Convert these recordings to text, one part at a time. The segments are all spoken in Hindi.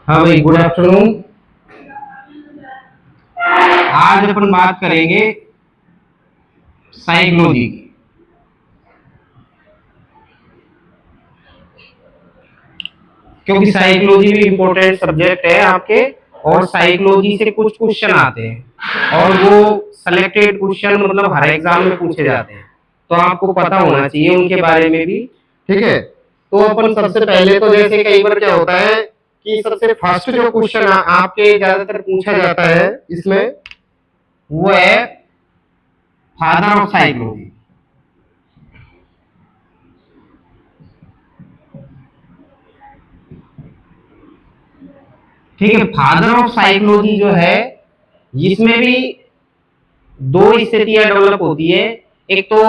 हाँ भाई, गुड आफ्टरनून। आज अपन बात करेंगे साइकोलॉजी की। क्योंकि साइकोलॉजी भी इम्पोर्टेंट सब्जेक्ट है आपके, और साइकोलॉजी से कुछ क्वेश्चन आते हैं और वो सेलेक्टेड क्वेश्चन मतलब हर एग्जाम में पूछे जाते हैं, तो आपको पता होना चाहिए उनके बारे में भी। ठीक है, तो अपन सबसे पहले तो जैसे कई बार क्या होता है कि सबसे फर्स्ट जो क्वेश्चन आपके ज्यादातर पूछा जाता है इसमें, वो है फादर ऑफ साइकोलॉजी। ठीक है, फादर ऑफ साइकोलॉजी जो है, इसमें भी दो स्थितियां डेवलप होती है। एक तो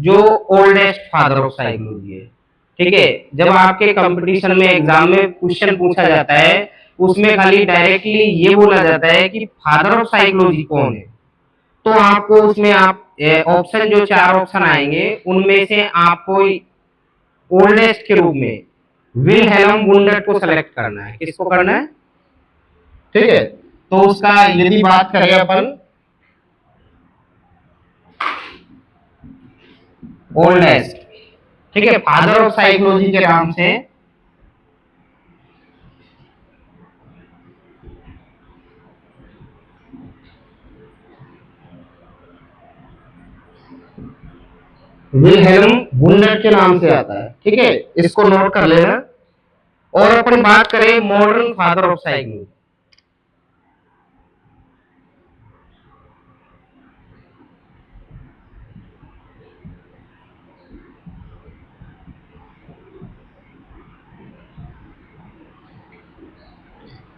जो ओल्डेस्ट फादर ऑफ साइकोलॉजी है, ठीक है, जब आपके कंपटीशन में एग्जाम में क्वेश्चन पूछा जाता है, उसमें खाली डायरेक्टली ये बोला जाता है कि फादर ऑफ साइकोलॉजी कौन है, तो आपको उसमें आप ऑप्शन जो चार ऑप्शन आएंगे उनमें से आपको ओल्डेस्ट के रूप में विलहेल्म वुंडर्ट को सेलेक्ट करना है। किसको करना है? ठीक है, तो उसका यदि बात करें अपन ओल्डेस्ट, ठीक है, फादर ऑफ साइकोलॉजी के नाम से विलहेल्म वुंडर्ट के नाम से आता है। ठीक है, इसको नोट कर लेना। और अपन बात करें modern father of psychology,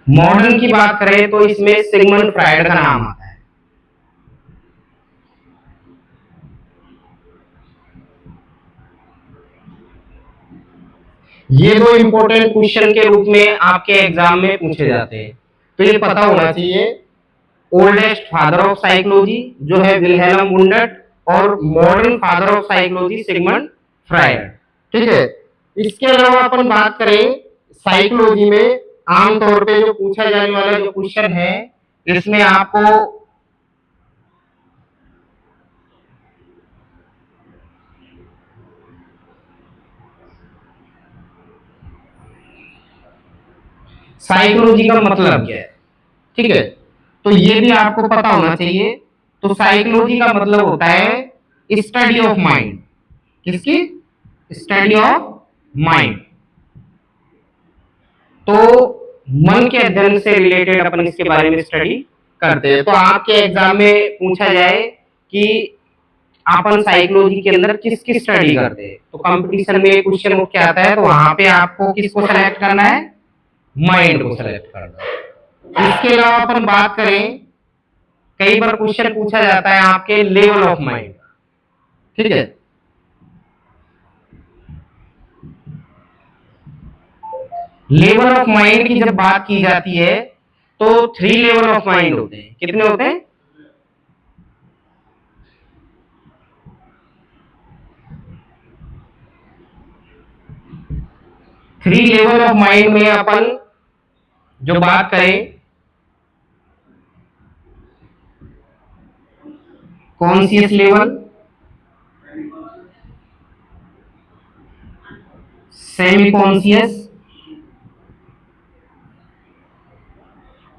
modern की बात करें तो इसमें सिगमंड फ्राइड का नाम आता है। ये दो इंपॉर्टेंट क्वेश्चन के रूप में आपके एग्जाम में पूछे जाते हैं, तो ये पता होना चाहिए। ओल्डेस्ट फादर ऑफ साइकोलॉजी जो है विलहेल्म वुंडर्ट, और modern father of psychology Sigmund Freud. ठीक है, इसके अलावा अपन बात करें साइकोलॉजी में आमतौर पे जो पूछा जाने वाला जो क्वेश्चन है, इसमें आपको साइकोलॉजी का मतलब क्या है, ठीक है, तो ये भी आपको पता होना चाहिए। तो साइकोलॉजी का मतलब होता है स्टडी ऑफ माइंड। किसकी? Study of mind. तो मन के अध्ययन से रिलेटेड अपन इसके बारे में स्टडी करते हैं। तो आपके एग्जाम में पूछा जाए कि अपन साइकोलॉजी के अंदर किसकी स्टडी करते हैं, तो कंपटीशन में क्वेश्चन क्या आता है, तो वहां पे आपको किसको सेलेक्ट करना है? माइंड को सेलेक्ट करना है। इसके अलावा अपन बात करें, कई बार क्वेश्चन पूछा जाता है आपके लेवल ऑफ माइंड। ठीक है, लेवल ऑफ माइंड की जब बात की जाती है तो 3 लेवल ऑफ माइंड होते हैं। कितने होते हैं? 3 लेवल ऑफ माइंड में अपन जो बात करें, कॉन्शियस लेवल, सेमी कॉन्शियस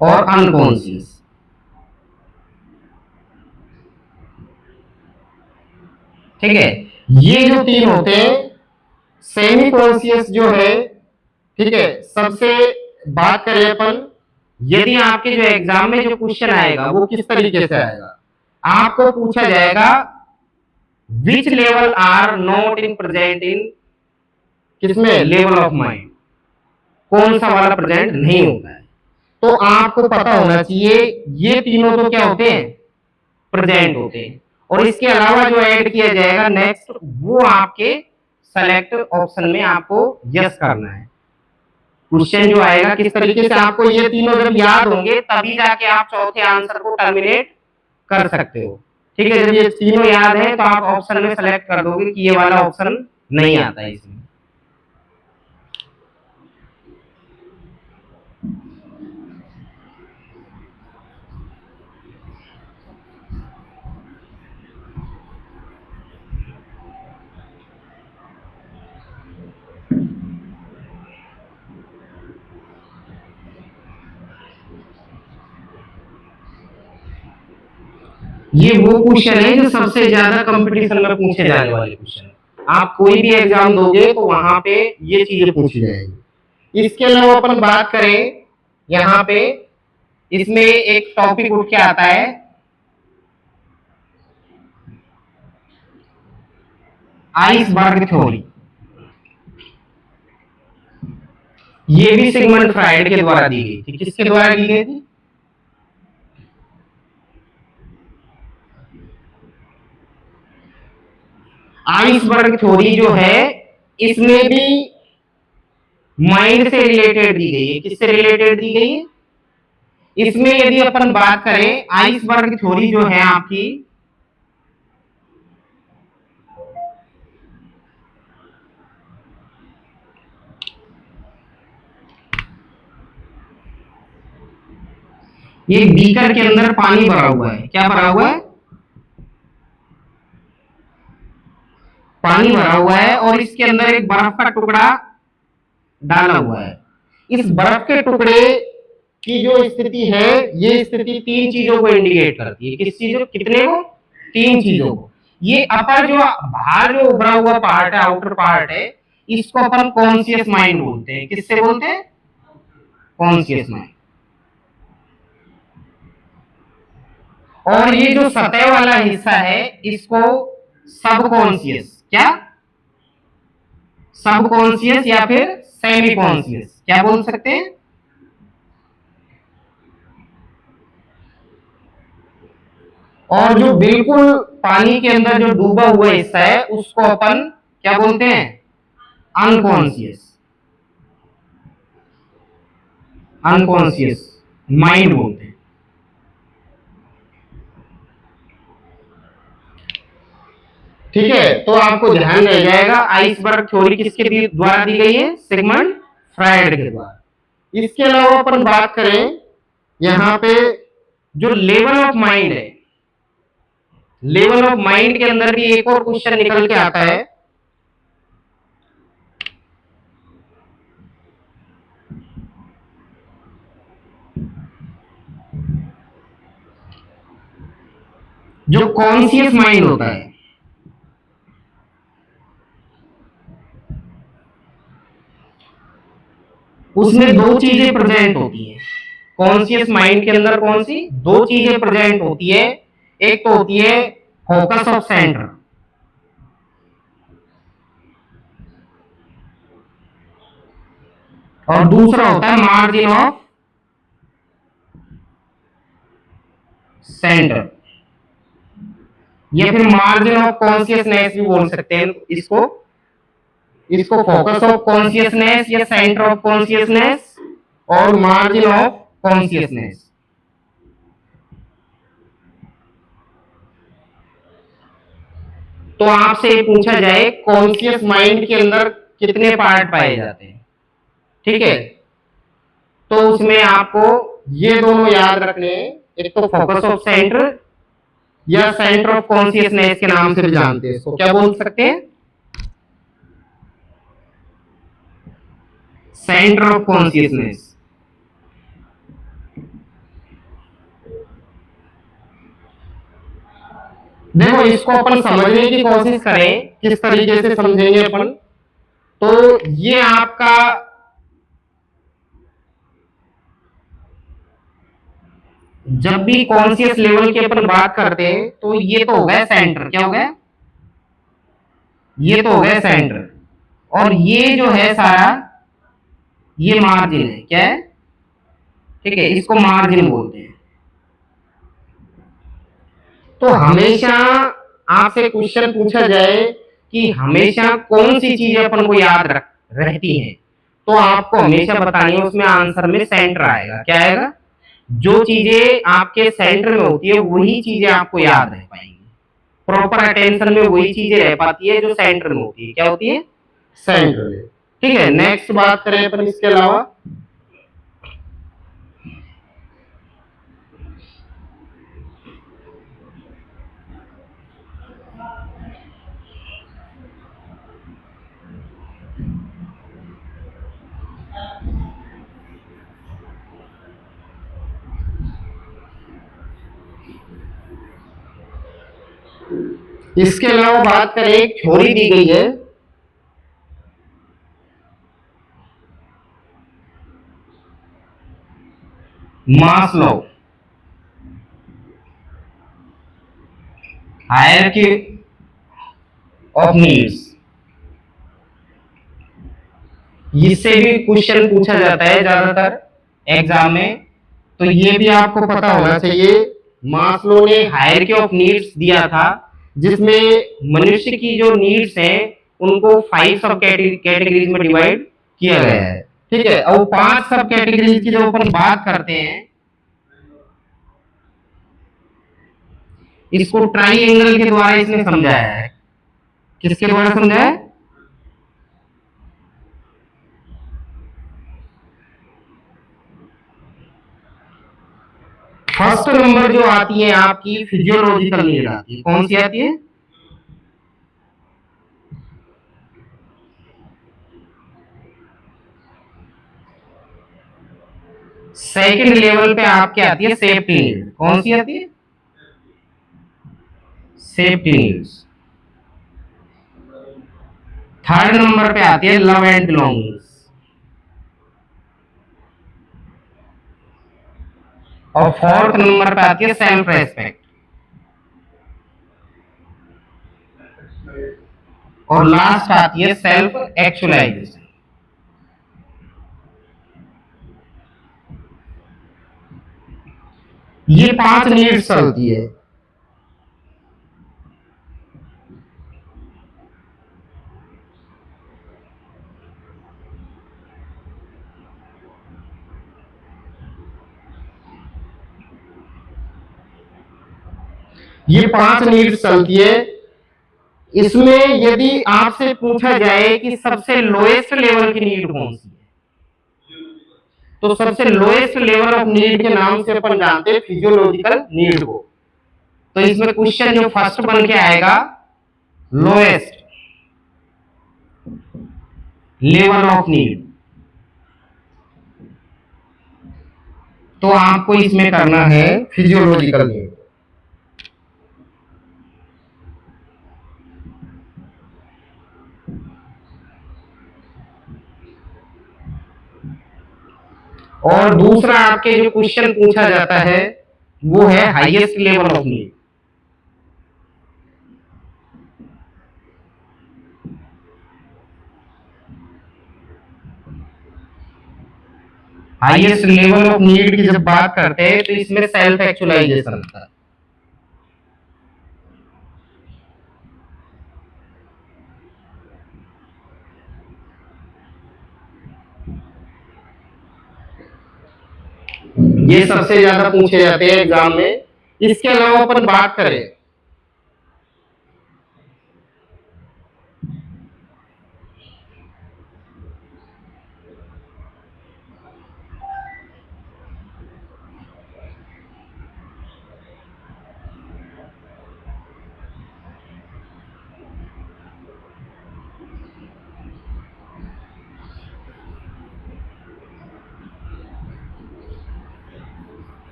और अनकॉन्शियस। ठीक है, ये जो 3 होते हैं, सेमी कॉन्शियस जो है, ठीक है, सबसे बात करें अपन, यदि आपके जो एग्जाम में जो क्वेश्चन आएगा वो किस तरीके से आएगा, आपको पूछा जाएगा which level are not in present in, किसमें? Level of mind. कौन सा वाला प्रेजेंट नहीं होता है, तो आपको पता होना चाहिए ये तीनों तो क्या होते हैं? प्रेजेंट होते हैं। और इसके अलावा जो ऐड किया जाएगा नेक्स्ट, वो आपके सेलेक्ट ऑप्शन में आपको यस करना है। क्वेश्चन जो आएगा किस तरीके से, आपको ये तीनों जब याद होंगे तभी जाके आप चौथे आंसर को टर्मिनेट कर सकते हो। ठीक है, जब ये तीनों याद है तो आप ऑप्शन में सेलेक्ट कर दोगे कि ये वाला ऑप्शन नहीं आता है इसमें। ये वो क्वेश्चन है जो सबसे ज्यादा कंपटीशन में पूछे जाने वाले क्वेश्चन है। आप कोई भी एग्जाम दोगे तो वहां पे ये चीजें पूछी जाएगी। इसके अलावा अपन बात करें यहाँ पे, इसमें एक टॉपिक उठ के आता है आइसबर्ग थ्योरी। ये भी सिगमंड फ्राइड के द्वारा दी गई थी। किसके द्वारा दी गई थी? आइसबर्ग थ्योरी जो है, इसमें भी माइंड से रिलेटेड दी गई है। किससे रिलेटेड दी गई है? इसमें यदि अपन बात करें, आइसबर्ग थ्योरी जो है आपकी, ये बीकर के अंदर पानी भरा हुआ है। क्या भरा हुआ है? पानी भरा हुआ है, और इसके अंदर एक बर्फ का टुकड़ा डाला हुआ है। इस बर्फ के टुकड़े की जो स्थिति है, ये स्थिति तीन चीजों को इंडिकेट करती है। किस चीजों, कितने को? तीन चीजों को। ये अपर जो बाहर जो उभरा हुआ पार्ट है, आउटर पार्ट है, इसको अपन कॉन्शियस माइंड बोलते हैं। किससे बोलते हैं? Conscious mind. और ये जो सतह वाला हिस्सा है, इसको सबकॉन्शियस, क्या? सबकॉन्शियस या फिर सेमी कॉन्शियस, क्या बोल सकते हैं? और जो बिल्कुल पानी के अंदर जो डूबा हुआ हिस्सा है, उसको अपन क्या बोलते हैं? अनकॉन्शियस। अनकॉन्शियस माइंड बोलते हैं। ठीक है, तो आपको ध्यान रह जाएगा आइसबर्ग थ्योरी किसके द्वारा दी गई है? सिगमंड फ्राइड के द्वारा। इसके अलावा अपन बात करें यहां पे, जो लेवल ऑफ माइंड है, लेवल ऑफ माइंड के अंदर भी एक और क्वेश्चन निकल के आता है। जो कॉन्शियस माइंड होता है, उसमें दो चीजें प्रेजेंट होती हैं। कॉन्शियस माइंड के अंदर कौन सी दो चीजें प्रेजेंट होती है? एक तो होती है फोकस ऑफ सेंटर, और दूसरा होता है मार्जिन ऑफ सेंटर, या फिर मार्जिन ऑफ कॉन्शियसनेस भी बोल सकते हैं इसको। इसको फोकस ऑफ कॉन्शियसनेस या सेंटर ऑफ कॉन्शियसनेस और मार्जिन ऑफ कॉन्शियसनेस। तो आपसे पूछा जाए कॉन्शियस माइंड के अंदर कितने पार्ट पाए जाते हैं, ठीक है, तो उसमें आपको ये दोनों याद रखने हैं। एक तो फोकस ऑफ सेंटर या सेंटर ऑफ कॉन्शियसनेस के नाम से भी जानते हैं इसको। क्या बोल सकते हैं? Centre of consciousness. देखो, इसको अपन समझने की कोशिश करें, किस तरीके से समझेंगे अपन। तो ये आपका जब भी कॉन्शियस लेवल की अपन बात करते हैं, तो ये तो हो गया सेंटर। क्या हो गया? ये तो हो गया सेंटर, और ये जो है सारा, ये मार्जिन है। क्या है? ठीक है, इसको मार्जिन बोलते हैं। तो हमेशा आपसे क्वेश्चन पूछा जाए कि हमेशा कौन सी चीजें अपन को याद रहती हैं, तो आपको हमेशा बतानी है, उसमें आंसर में सेंटर आएगा। क्या आएगा? जो चीजें आपके सेंटर में होती है वही चीजें आपको याद रह पाएंगी। प्रॉपर अटेंशन में वही चीजें रह पाती है जो सेंटर में होती है। क्या होती है? सेंटर में। ठीक है, नेक्स्ट बात करें अपन इसके अलावा। इसके अलावा बात करें, एक थ्योरी दी गई है मास्लो हायरार्की ऑफ नीड्स। इससे भी क्वेश्चन पूछा जाता है ज्यादातर एग्जाम में, तो ये भी आपको पता होना चाहिए। मास्लो ने हायरार्की ऑफ नीड्स दिया था, जिसमें मनुष्य की जो नीड्स हैं उनको 5 सब कैटेगरीज में डिवाइड किया गया है, ठीक है। और 5 सब कैटेगरीज की जो अपन बात करते हैं, इसको ट्राइएंगल के द्वारा इसने समझाया है। किसके द्वारा समझाया है? फर्स्ट नंबर जो आती है आपकी फिजियोलॉजिकल नीड आती है, कौन सी आती है? सेकंड लेवल पे आपके आती है सेफ्टी नीड, कौन सी आती है? Safety needs. थर्ड नंबर पे आती है लव एंड बिलोंगिंग्स, और फोर्थ नंबर पे आती है सेल्फ रेस्पेक्ट, और लास्ट आती है सेल्फ एक्चुअलाइजेशन। ये 5 नीड्स चलती है। ये 5 नीड्स चलती है। इसमें यदि आपसे पूछा जाए कि सबसे लोएस्ट लेवल की नीड कौन सी है, तो सबसे लोएस्ट लेवल ऑफ नीड के नाम से अपन जानते हैं फिजियोलॉजिकल नीड को। तो इसमें क्वेश्चन जो फर्स्ट बन के आएगा, लोएस्ट लेवल ऑफ नीड, तो आपको इसमें करना है फिजियोलॉजिकल नीड। और दूसरा आपके जो क्वेश्चन पूछा जाता है वो है highest level of need. Highest level of need की जब बात करते हैं तो इसमें सेल्फ एक्चुअलाइजेशन होता है। ये सबसे ज्यादा पूछे जाते हैं एग्जाम में। इसके अलावा अपन बात करें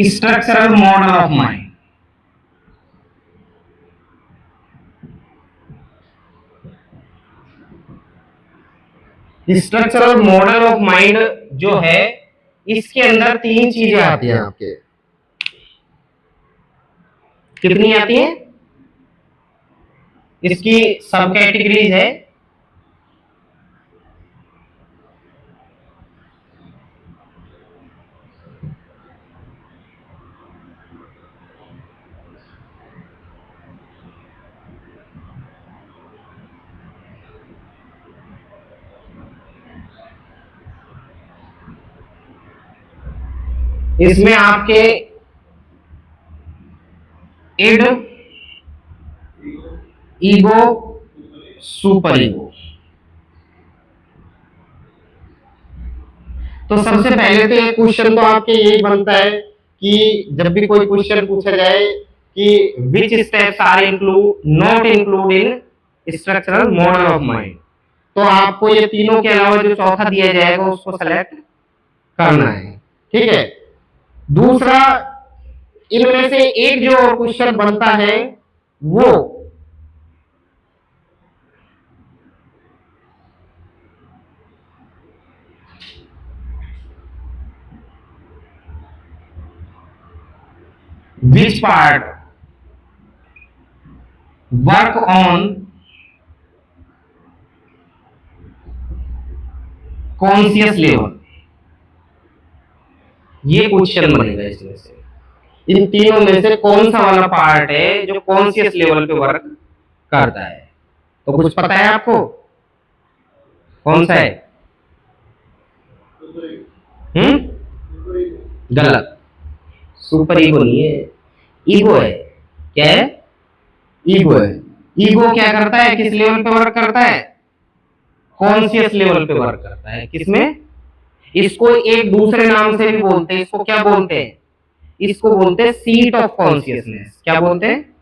structural model of mind. Structural model of mind जो है, इसके अंदर 3 चीजें आती हैं आपके। कितनी आती हैं? इसकी सब कैटेगरीज है। इसमें आपके इड, ईगो, सुपर ईगो। तो सबसे पहले तो एक क्वेश्चन तो आपके यही बनता है कि जब भी कोई क्वेश्चन पूछा जाए कि which steps are include not include in structural model of mind, तो आपको ये तीनों के अलावा जो चौथा दिया जाएगा उसको सेलेक्ट करना है। ठीक है, दूसरा इनमें से एक जो क्वेश्चन बनता है वो which part work on conscious level, ये क्वेश्चन बनेगा इसमें से। इन तीनों में से कौन सा वाला पार्ट है जो कॉन्शियस लेवल पे वर्क करता है? तो कुछ पता है आपको कौन सा है? गलत, सुपर ईगो नहीं है, ईगो है। क्या है? ईगो है। ईगो क्या करता है, किस लेवल पे वर्क करता है? कॉन्शियस लेवल पे वर्क करता है। किसमें? इसको एक दूसरे नाम से भी बोलते हैं, इसको क्या बोलते हैं? इसको बोलते हैं सीट ऑफ कॉन्शियसनेस। क्या बोलते हैं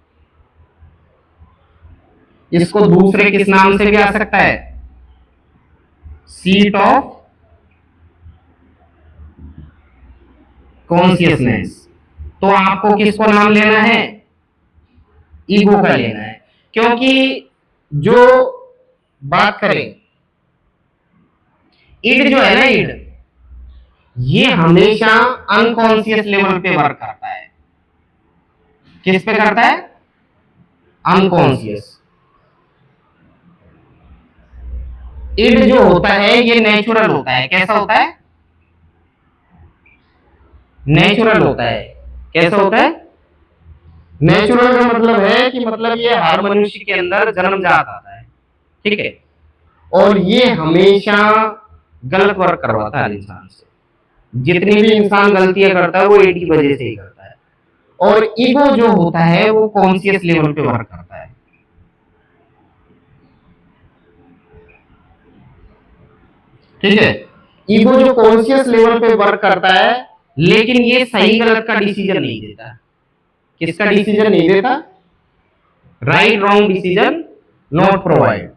इसको? दूसरे किस नाम से भी आ सकता है? Seat of consciousness. तो आपको किसको नाम लेना है? ईगो का लेना है, क्योंकि जो बात करें ईड जो है ना, ईड ये हमेशा अनकॉन्शियस लेवल पे वर्क करता है। किस पे करता है? अनकॉन्शियस। ईड जो होता है ये नेचुरल होता है। कैसा होता है? नेचुरल होता है। कैसा होता है? नेचुरल का मतलब है कि मतलब ये हर मनुष्य के अंदर जन्मजात आता है। ठीक है, और ये हमेशा गलत वर्क करवाता है इंसान से। जितनी भी इंसान गलतियां करता है वो ईड की वजह से ही करता है। और ईगो जो होता है वो कॉन्शियस लेवल पे वर्क करता है। ठीक है, ईगो जो कॉन्शियस लेवल पे वर्क करता है, लेकिन ये सही गलत का डिसीजन नहीं देता। किसका डिसीजन नहीं देता? Right wrong decision not provide.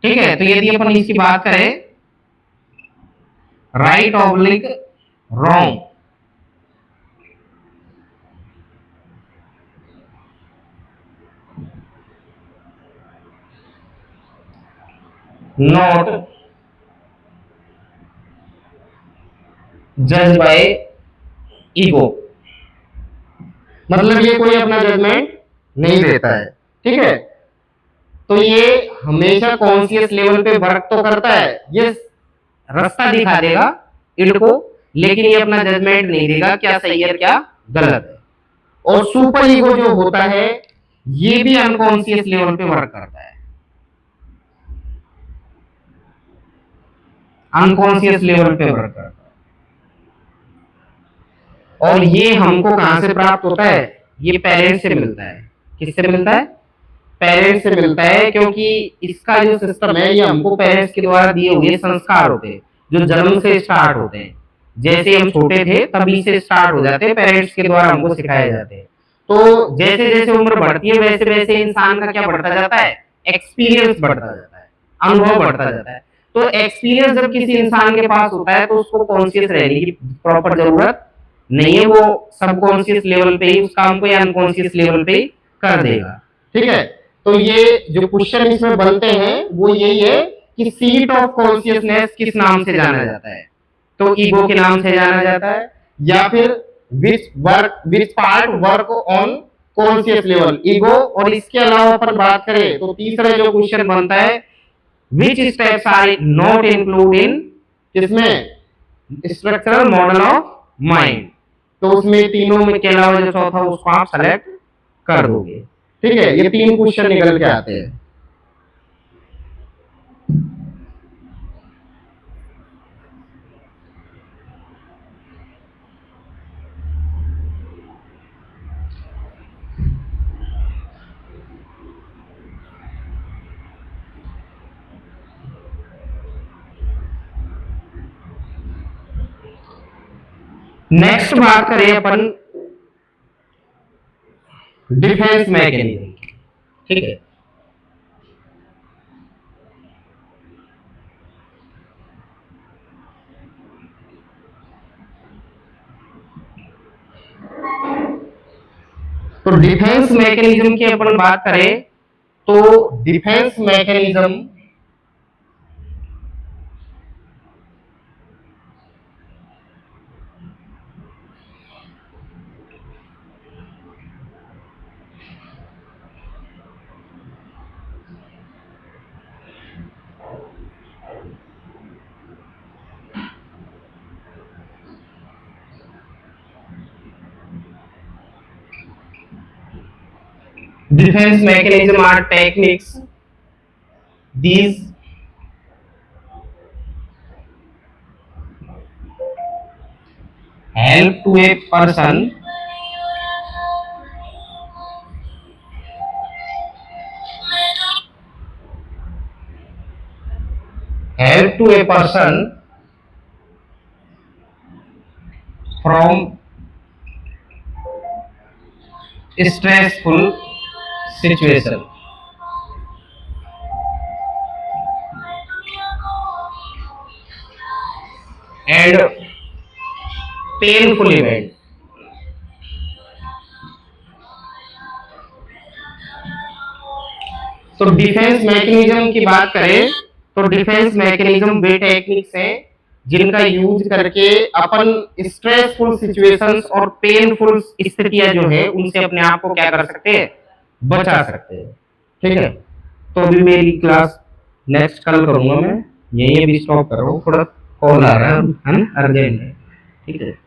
ठीक है, तो यदि अपन इसकी बात करें राइट ऑब्लिक रॉन्ग, नॉट जज बाय ईगो, मतलब ये कोई अपना जजमेंट नहीं देता है। ठीक है, तो ये हमेशा कॉन्शियस लेवल पे वर्क तो करता है, ये रास्ता दिखा देगा ईड को, लेकिन ये अपना जजमेंट नहीं देगा क्या सही है क्या गलत है। और सुपर ईगो जो होता है ये भी अनकॉन्शियस लेवल पे वर्क करता है। अनकॉन्शियस लेवल पे वर्क करता है। और ये हमको कहां से प्राप्त होता है? ये पेरेंट्स से मिलता है। किससे मिलता है? पेरेंट्स से मिलता है, क्योंकि इसका जो सिस्टम है ये हमको पेरेंट्स के द्वारा दिए हुए संस्कार होते हैं जो जन्म से स्टार्ट होते हैं। जैसे हम छोटे थे तभी से स्टार्ट हो जाते हैं, पेरेंट्स के द्वारा हमको सिखाए जाते हैं। तो जैसे जैसे उम्र बढ़ती है वैसे वैसे इंसान का क्या बढ़ता जाता है? एक्सपीरियंस बढ़ता जाता है, अनुभव बढ़ता जाता है। तो एक्सपीरियंस जब किसी इंसान के पास होता है तो उसको कॉन्शियस रहने की प्रॉपर जरूरत नहीं है, वो सबकॉन्शियस लेवल पे ही उस काम को या अनकॉन्शियस लेवल पे ही कर देगा। ठीक है, तो ये जो क्वेश्चन इसमें बनते हैं वो यही है कि सीट ऑफ कॉन्शियसनेस किस नाम से जाना जाता है? तो ईगो के नाम से जाना जाता है, या फिर which part work on conscious level, ego. और इसके अलावा अपन बात करें तो तीसरा जो क्वेश्चन बनता है which steps are not include in, किसमें? Structural model of mind. तो उसमें तीनों में के अलावा जो चौथा उसको आप सेलेक्ट कर दोगे। ठीक है, ये तीन क्वेश्चन निकल के आते हैं। नेक्स्ट बात करें अपन डिफेंस मैकेनिज्म। ठीक है, तो डिफेंस मैकेनिज्म की अपन बात करें तो defence mechanism defense mechanism are techniques these help to a person help to a person from stressful situation and painful event. तो डिफेंस मैकेनिज्म की बात करें तो डिफेंस मैकेनिज्म वे टेक्निक्स हैं जिनका यूज करके अपन स्ट्रेसफुल सिचुएशंस और पेनफुल स्थितियां जो है उनसे अपने आप को क्या कर सकते हैं, बचा सकते हैं। ठीक है, तो अभी मेरी क्लास नेक्स्ट कल करूंगा मैं, यहीं अभी स्टॉप कर रहा हूँ, थोड़ा कॉल आ रहा है अर्जेंट है। ठीक है।